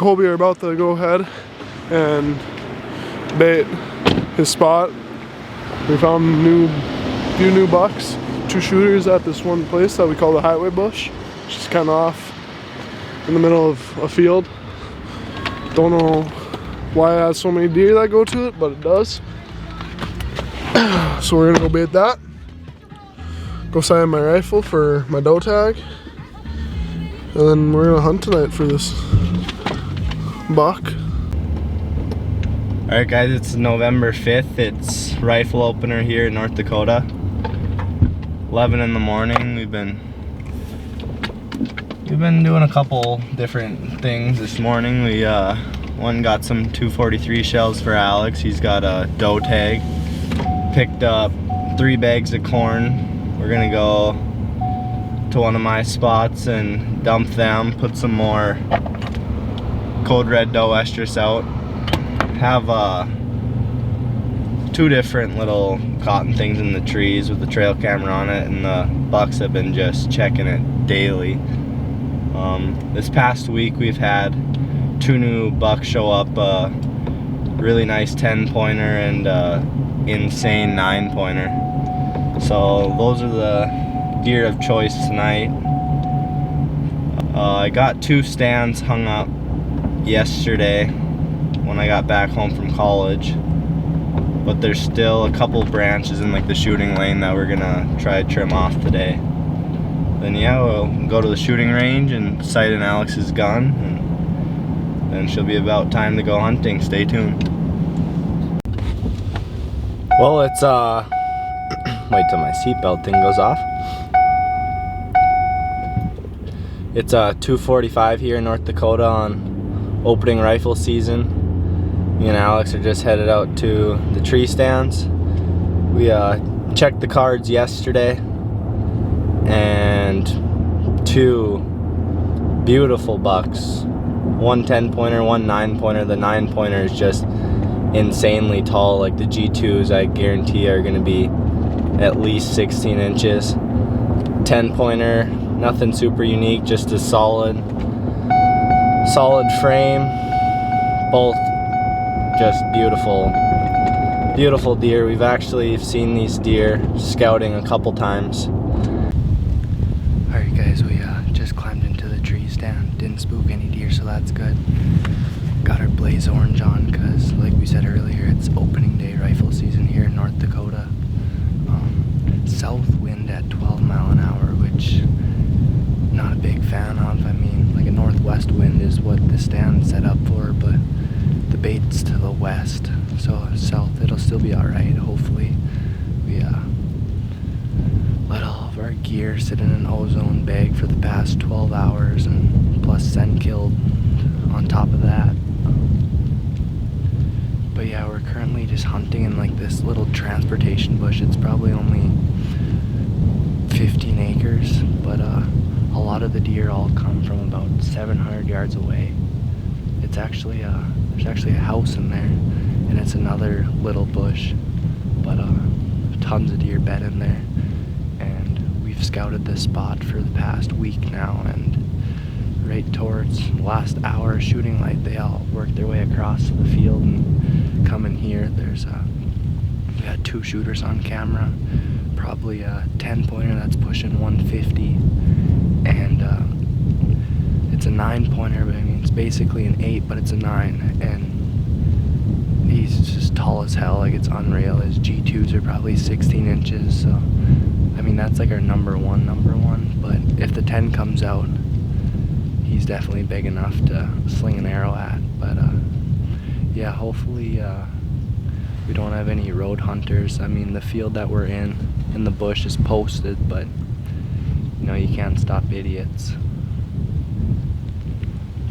Colby are about to go ahead and bait his spot. We found a few new bucks, 2 shooters at this one place that we call the highway bush, which is kind of off in the middle of a field. Don't know why it has so many deer that go to it, but it does. So we're gonna go bait that. Go sign my rifle for my doe tag. And then we're gonna hunt tonight for this buck. Alright guys, it's November 5th. It's rifle opener here in North Dakota. 11 in the morning. We've been doing a couple different things this morning. We one got some 243 shells for Alex. He's got a doe tag. Picked up 3 bags of corn. We're gonna go to one of my spots and dump them, put some more code red doe estrus out. Have 2 different little cotton things in the trees with the trail camera on it, and the bucks have been just checking it daily. This past week we've had 2 new bucks show up, a really nice 10-pointer and insane 9-pointer. So those are the deer of choice tonight. I got 2 stands hung up yesterday when I got back home from college, but there's still a couple branches in like the shooting lane that we're gonna try to trim off today. Then yeah, we'll go to the shooting range and sight in Alex's gun, and then she'll be about time to go hunting. Stay tuned. Well, it's wait till my seatbelt thing goes off. It's 2:45 here in North Dakota on opening rifle season. Me and Alex are just headed out to the tree stands. We checked the cards yesterday, and 2 beautiful bucks. One 10-pointer, one 9-pointer. The 9-pointer is just insanely tall. Like the G2s, I guarantee are gonna be at least 16 inches. 10-pointer, nothing super unique, just a solid frame. Both just beautiful deer. We've actually seen these deer scouting a couple times. Alright guys, we just climbed into the tree stand. Didn't spook any deer, so that's good. Got our blaze orange on because, like we said earlier, it's opening day rifle season here in North Dakota. South wind at 12 mile an hour, which not a big fan of. I mean, like a northwest wind is what the stand's set up for, but the bait's to the west, so south it'll still be alright. Hopefully we let all of our gear sit in an ozone bag for the past 12 hours and plus scent killed on top of that. But yeah, we're currently just hunting in like this little transportation bush. It's probably only 15 acres, but a lot of the deer all come from about 700 yards away. It's actually there's actually a house in there, and it's another little bush, but tons of deer bed in there. And we've scouted this spot for the past week now, and right towards the last hour shooting light, they all worked their way across the field and come in here. There's we had 2 shooters on camera, probably a 10-pointer that's pushing 150, and it's a 9-pointer, but I mean it's basically an 8, but it's a 9, and he's just tall as hell. Like, it's unreal. His G2s are probably 16 inches, so I mean that's like our number one, but if the 10 comes out, he's definitely big enough to sling an arrow at. But yeah, hopefully we don't have any road hunters. I mean, the field that we're in the bush is posted, but you know, you can't stop idiots.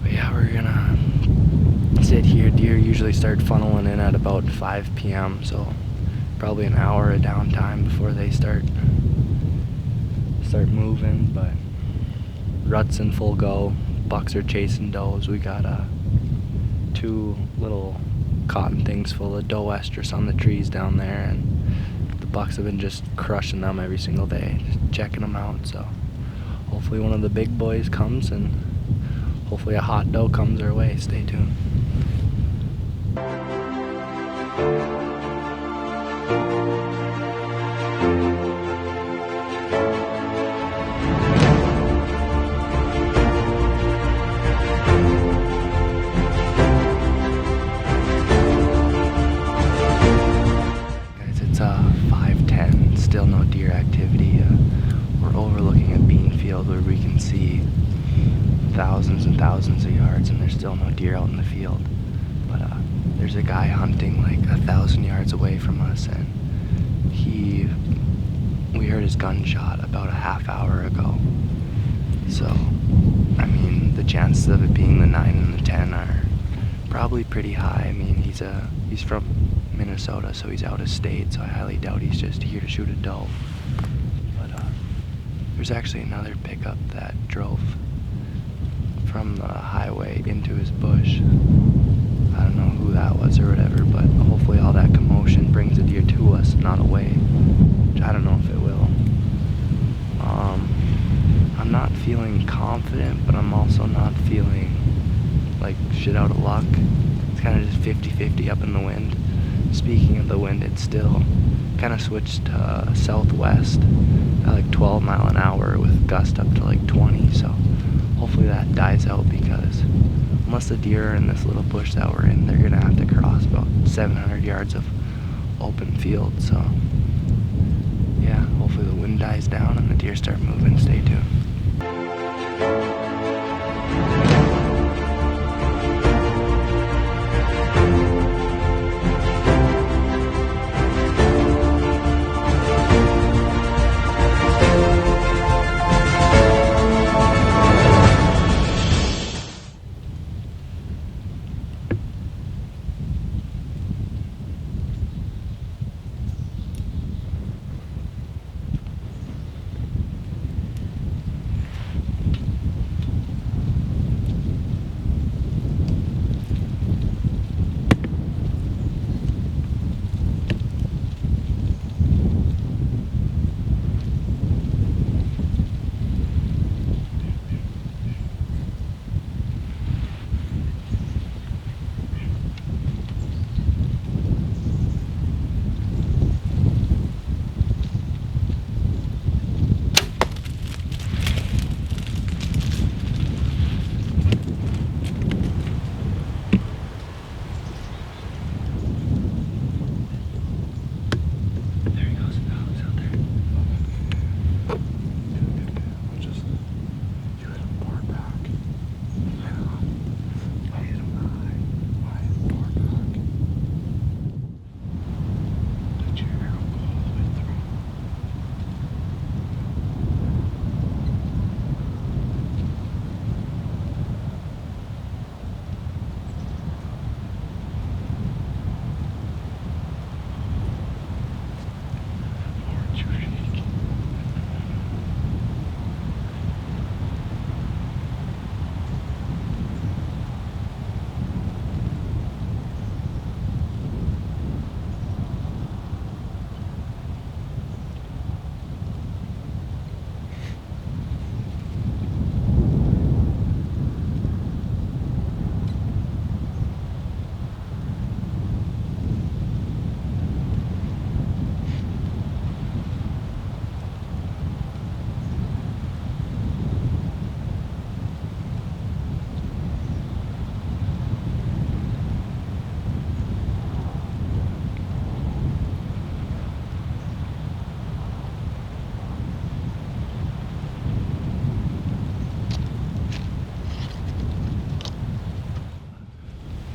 But yeah, we're gonna sit here. Deer usually start funneling in at about 5 p.m. so probably an hour of downtime before they start moving. But rut's in full go. Bucks are chasing does. We got 2 little cotton things full of doe estrus on the trees down there, and the bucks have been just crushing them every single day, just checking them out. So hopefully one of the big boys comes and hopefully a hot doe comes our way. Stay tuned. It's 5:10, still no deer activity. We're overlooking a bean field where we can see thousands and thousands of yards, and there's still no deer out in the field. But there's a guy hunting like 1,000 yards away from us, and we heard his gunshot about a half hour ago. So, I mean, the chances of it being the 9 and the 10 are probably pretty high. I mean, he's from Minnesota, so he's out of state, so I highly doubt he's just here to shoot a doe. But there's actually another pickup that drove from the highway into his bush. I don't know who that was or whatever, but hopefully all that commotion brings a deer to us, not away, which I don't know if it will. I'm not feeling confident, but I'm also not feeling like shit out of luck. It's kind of just 50-50 up in the wind. Speaking of the wind, it's still kind of switched to southwest at like 12 mile an hour with gust up to like 20, so hopefully that dies out, because unless the deer are in this little bush that we're in, they're gonna have to cross about 700 yards of open field. So yeah, hopefully the wind dies down and the deer start moving. Stay tuned.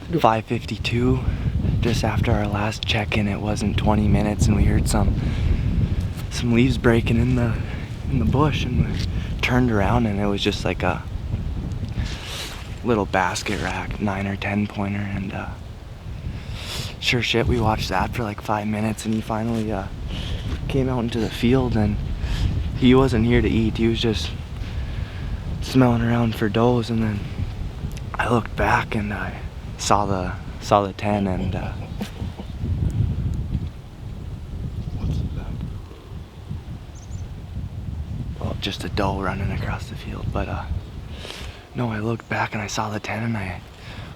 .552, just after our last check-in. It wasn't 20 minutes and we heard some leaves breaking in the bush, and we turned around and it was just like a little basket rack 9 or 10 pointer, and sure shit, we watched that for like 5 minutes, and he finally came out into the field, and he wasn't here to eat, he was just smelling around for does. And then I looked back and I saw the 10, and what's that? well, just a doe running across the field. But No, I looked back and I saw the 10 and I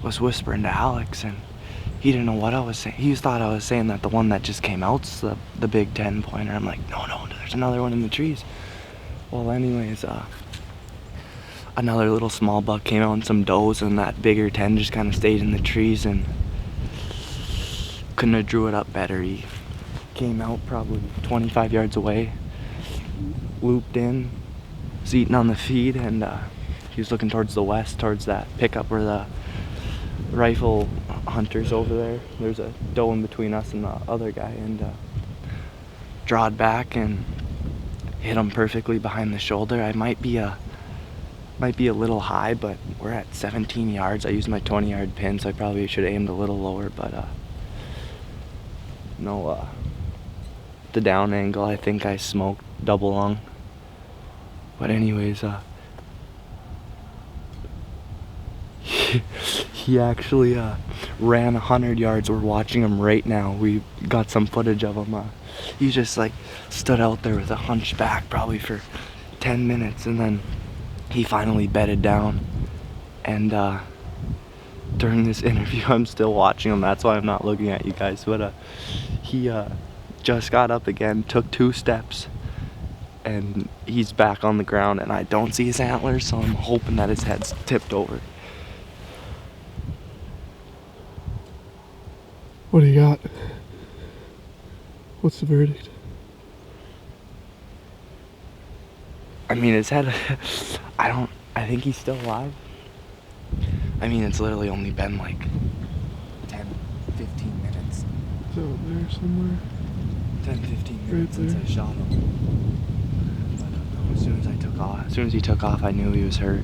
was whispering to Alex and he didn't know what I was saying. He thought I was saying that the one that just came out's the big 10 pointer. I'm like, no, there's another one in the trees. Well, anyways, another little small buck came out and some does, and that bigger 10 just kind of stayed in the trees and couldn't have drew it up better. He came out probably 25 yards away, looped in, was eating on the feed, and he was looking towards the west, towards that pickup where the rifle hunters over there. There's a doe in between us and the other guy, and drawed back and hit him perfectly behind the shoulder. I might be a little high, but we're at 17 yards. I used my 20-yard pin, so I probably should have aimed a little lower, but no, the down angle, I think I smoked double lung. But anyways, he actually ran 100 yards. We're watching him right now. We got some footage of him. He just like stood out there with a hunchback probably for 10 minutes, and then he finally bedded down. And during this interview, I'm still watching him. That's why I'm not looking at you guys. But he just got up again, took 2 steps, and he's back on the ground. And I don't see his antlers, so I'm hoping that his head's tipped over. What do you got? What's the verdict? I mean, his head, I think he's still alive. I mean, it's literally only been like 10, 15 minutes. It's out there somewhere. 10, 15 minutes Right since I shot him. But as soon as he took off, I knew he was hurt.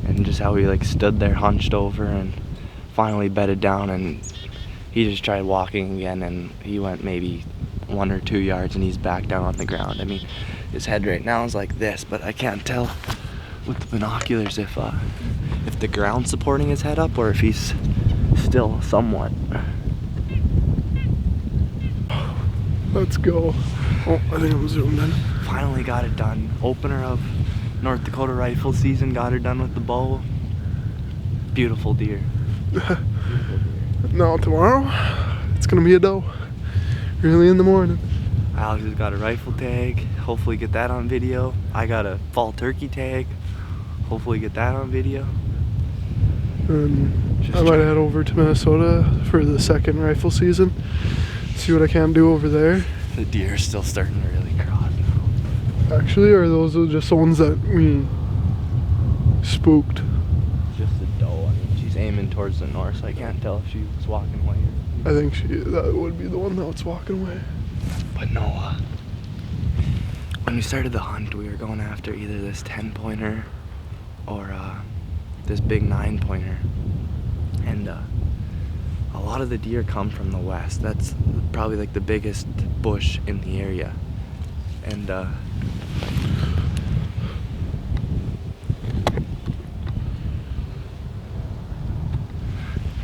And just how he like stood there hunched over and finally bedded down, and he just tried walking again, and he went maybe 1 or 2 yards and he's back down on the ground. I mean, his head right now is like this, but I can't tell with the binoculars if the ground's supporting his head up or if he's still somewhat. Let's go. Oh, I think I'm zoomed in. Finally got it done. Opener of North Dakota rifle season, got her done with the bow. Beautiful deer. Beautiful deer. Now tomorrow, it's gonna be a doe. Early in the morning. Alex has got a rifle tag. Hopefully get that on video. I got a fall turkey tag. Hopefully get that on video. And I might head over to Minnesota for the second rifle season. See what I can do over there. The deer is still starting to really crowd now. Actually, or those are just the ones that we spooked? Just a doe. I mean, she's aiming towards the north, so I can't tell if she was walking away or... I think that would be the one that's walking away. But no, when we started the hunt, we were going after either this 10-pointer or this big 9-pointer. And a lot of the deer come from the west. That's probably like the biggest bush in the area. And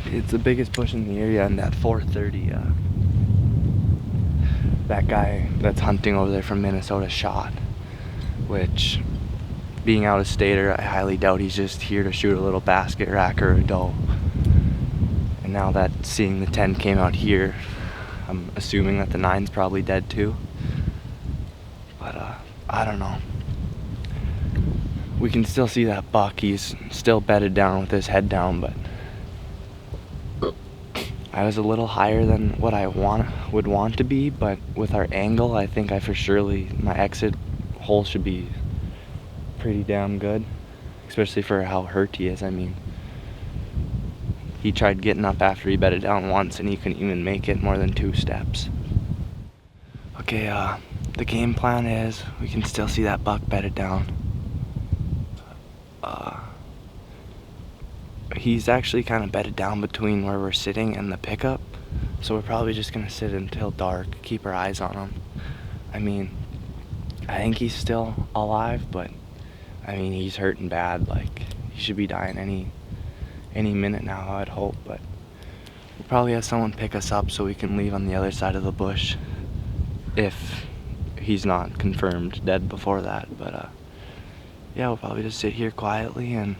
it's the biggest bush in the area, and that 430, that guy that's hunting over there from Minnesota shot, which, being out of stater, I highly doubt he's just here to shoot a little basket rack or a doe. And now that seeing the 10 came out here, I'm assuming that the 9's probably dead too. But I don't know. We can still see that buck. He's still bedded down with his head down, but I was a little higher than what I would want to be, but with our angle, I think my exit hole should be pretty damn good, especially for how hurt he is. I mean, he tried getting up after he bedded down once, and he couldn't even make it more than 2 steps. Okay, the game plan is we can still see that buck bedded down. He's actually kind of bedded down between where we're sitting and the pickup, so we're probably just gonna sit until dark, keep our eyes on him. I mean, I think he's still alive, but I mean, he's hurting bad. Like, he should be dying any minute now, I'd hope. But we'll probably have someone pick us up so we can leave on the other side of the bush if he's not confirmed dead before that. But yeah, we'll probably just sit here quietly, and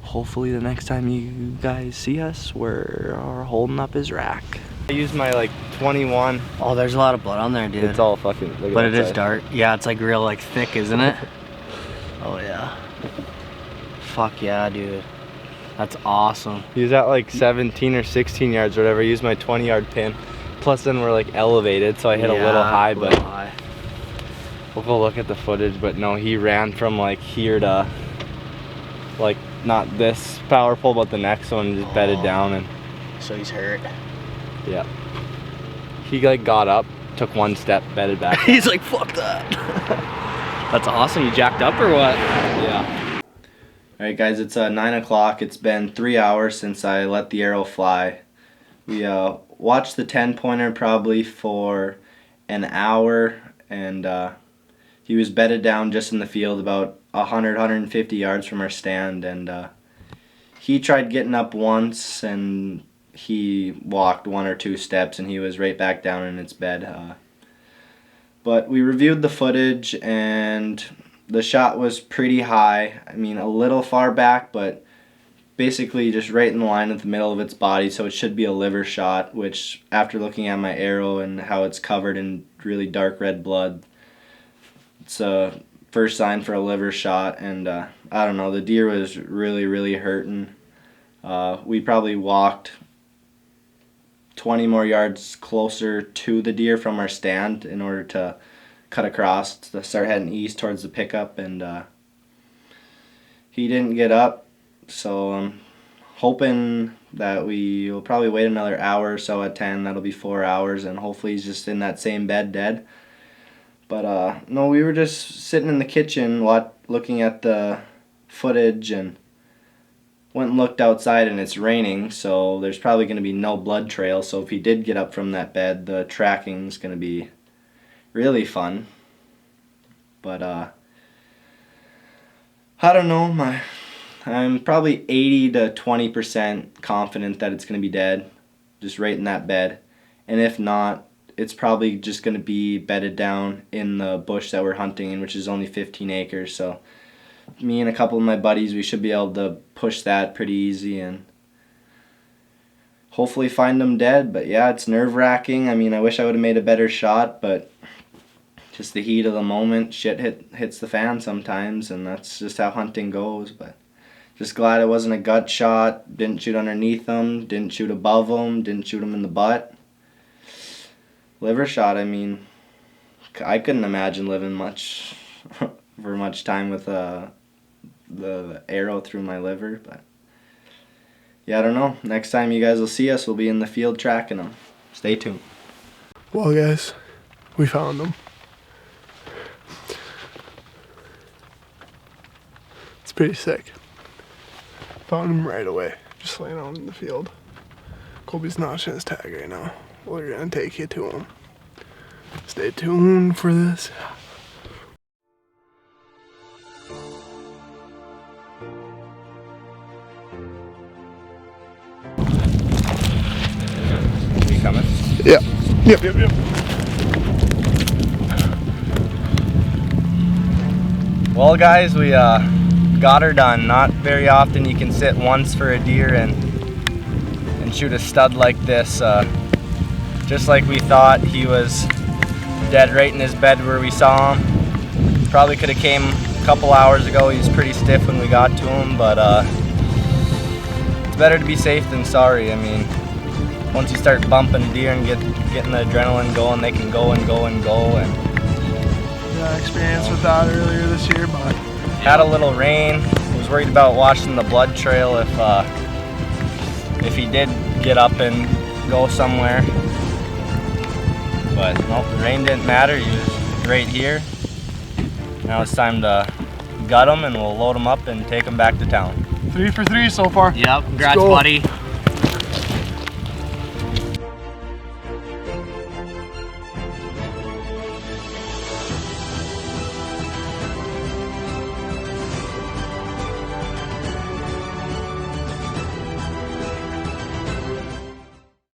hopefully the next time you guys see us, we're holding up his rack. I used my like 21. Oh, there's a lot of blood on there, dude. It's all fucking, look at but that it is side. dark. Yeah, it's like real like thick, isn't it? Oh yeah. Fuck yeah, dude. That's awesome. He was at like 17 or 16 yards or whatever. I used my 20-yard pin. Plus then we're like elevated, so I hit a little high, but we'll go look at the footage. But no, he ran from like here to like not this power pole, but the next one, just bedded down, and So he's hurt. yeah. He like got up, took one step, bedded back. He's like, fuck that. That's awesome. You jacked up or what? Yeah. Alright guys, it's 9 o'clock. It's been 3 hours since I let the arrow fly. We watched the 10-pointer probably for an hour, and he was bedded down just in the field about 150 yards from our stand, and he tried getting up once, and he walked 1 or 2 steps and he was right back down in its bed. But we reviewed the footage, and the shot was pretty high. I mean, a little far back, but basically just right in line with the middle of its body, so it should be a liver shot, which after looking at my arrow and how it's covered in really dark red blood, it's a first sign for a liver shot. And I don't know, the deer was really hurting. We probably walked 20 more yards closer to the deer from our stand in order to cut across to start heading east towards the pickup, and he didn't get up, so I'm hoping that we will probably wait another hour or so at 10. That'll be 4 hours, and hopefully he's just in that same bed dead. But no, we were just sitting in the kitchen looking at the footage, and went and looked outside, and it's raining, so there's probably going to be no blood trail. So if he did get up from that bed, the tracking's going to be really fun. But I don't know, I'm probably 80 to 20% confident that it's going to be dead, just right in that bed. And if not, it's probably just going to be bedded down in the bush that we're hunting in, which is only 15 acres. So me and a couple of my buddies, we should be able to push that pretty easy and hopefully find them dead. But yeah, it's nerve-wracking. I mean, I wish I would have made a better shot, but just the heat of the moment, shit hits the fan sometimes, and that's just how hunting goes. But just glad it wasn't a gut shot. Didn't shoot underneath them, didn't shoot above them, didn't shoot them in the butt. Liver shot, I mean, I couldn't imagine living for much time with the arrow through my liver. But yeah, I don't know. Next time you guys will see us, we'll be in the field tracking them. Stay tuned. Well, guys, we found them. It's pretty sick. Found him right away, just laying out in the field. Colby's notching his tag right now. We're gonna take you to him. Stay tuned for this. You coming? Yeah. Yep. Well guys, we got her done. Not very often you can sit once for a deer and shoot a stud like this. Just like we thought, he was dead right in his bed where we saw him. Probably could have came a couple hours ago. He was pretty stiff when we got to him, but it's better to be safe than sorry. I mean, once you start bumping a deer and getting the adrenaline going, they can go and go and go. And yeah, experience with that earlier this year, but had a little rain. Was worried about washing the blood trail if he did get up and go somewhere. But nope, the rain didn't matter. He was right here. Now it's time to gut him, and we'll load him up and take him back to town. 3 for 3 so far. Yep, congrats, go. buddy.